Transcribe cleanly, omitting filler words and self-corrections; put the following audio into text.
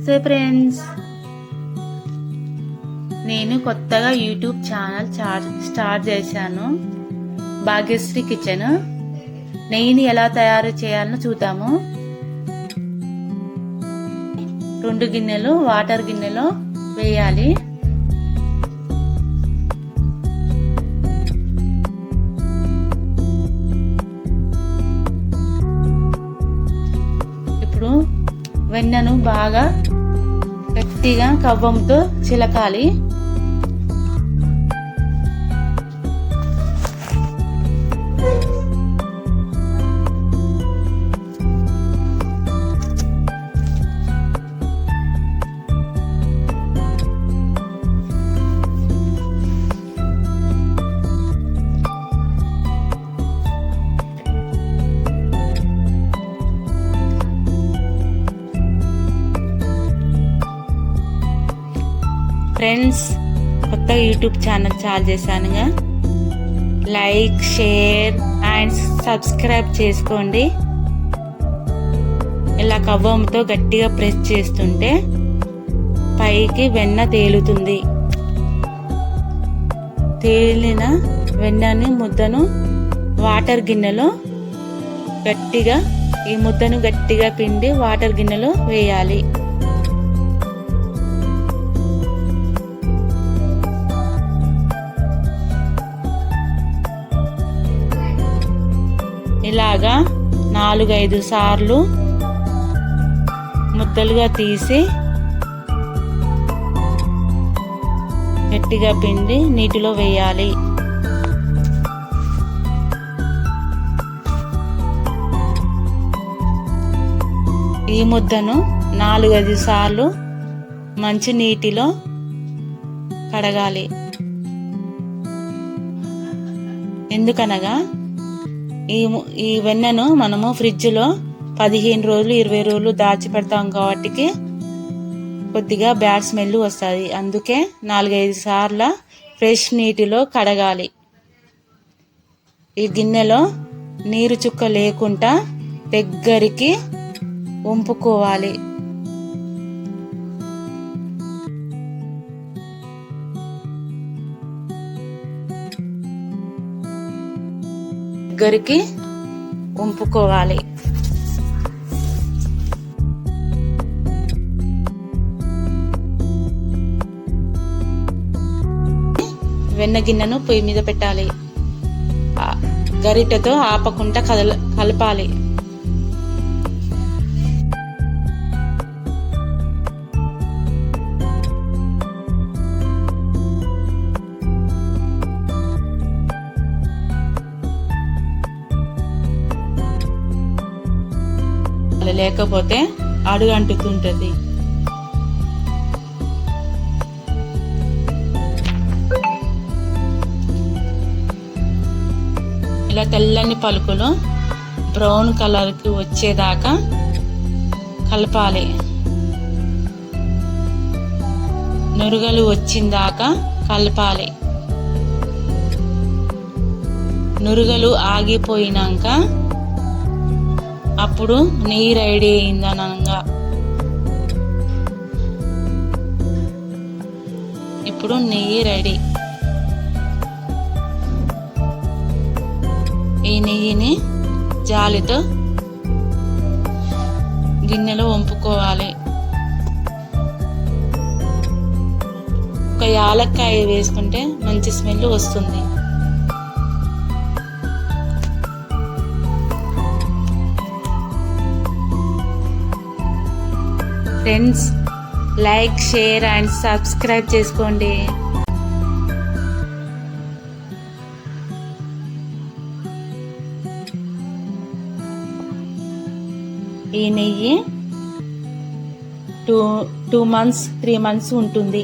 నమస్తే ఫ్రెండ్స్, నేను కొత్తగా యూట్యూబ్ ఛానల్ స్టార్ట్ చేశాను. భాగ్యశ్రీ కిచెన్. నెయ్యిని ఎలా తయారు చేయాలో చూద్దాము. 2 గిన్నెలు వాటర్ గిన్నెలో వేయాలి. ఇప్పుడు వెన్నను బాగా గట్టిగా కవ్వంతో చిలకాలి. ఫ్రెండ్స్, కొత్త యూట్యూబ్ ఛానల్ చాలు చేశానుగా. లైక్, షేర్ అండ్ సబ్స్క్రైబ్ చేసుకోండి. ఇలా కవ్వంతో గట్టిగా ప్రెస్ చేస్తుంటే పైకి వెన్న తేలుతుంది. తేలిన వెన్నని ముద్దను వాటర్ గిన్నెలో గట్టిగా ఈ ముద్దను గట్టిగా పిండి వాటర్ గిన్నెలో వేయాలి. ఇలాగా 4-5 సార్లు ముద్దలుగా తీసి గట్టిగా పిండి నీటిలో వేయాలి. ఈ ముద్దను 4-5 సార్లు మంచి నీటిలో కడగాలి. ఎందుకనగా ఈ వెన్నను మనము ఫ్రిడ్జ్లో 15 రోజులు 20 రోజులు దాచి పెడతాం కాబట్టి కొద్దిగా బ్యాడ్ స్మెల్ వస్తుంది. అందుకే 4-5 సార్ల ఫ్రెష్ నీటిలో కడగాలి. ఈ గిన్నెలో నీరు చుక్క లేకుండా దగ్గరికి వంపుకోవాలి. దగ్గరికి వంపుకోవాలి. వెన్న గిన్నెను పొయ్యి మీద పెట్టాలి. గరిటెతో ఆపకుండా కలపాలి. లేకపోతే అడుగు అంటుతుంటది. ఇలా తెల్లని పలుకులు బ్రౌన్ కలర్ కి వచ్చేదాకా కలపాలి. నురుగలు వచ్చిందాకా కలపాలి. నురుగలు ఆగిపోయినాక అప్పుడు నెయ్యి రెడీ అయిందనగా. ఇప్పుడు నెయ్యి రెడీ. ఈ నెయ్యిని జాలితో గిన్నెలో వంపుకోవాలి. ఒక యాలక్కాయ వేసుకుంటే మంచి స్మెల్ వస్తుంది. Friends, like, share and subscribe చేసుకోండి. ఈ నెయ్యి 2 months 3 months ఉంటుంది.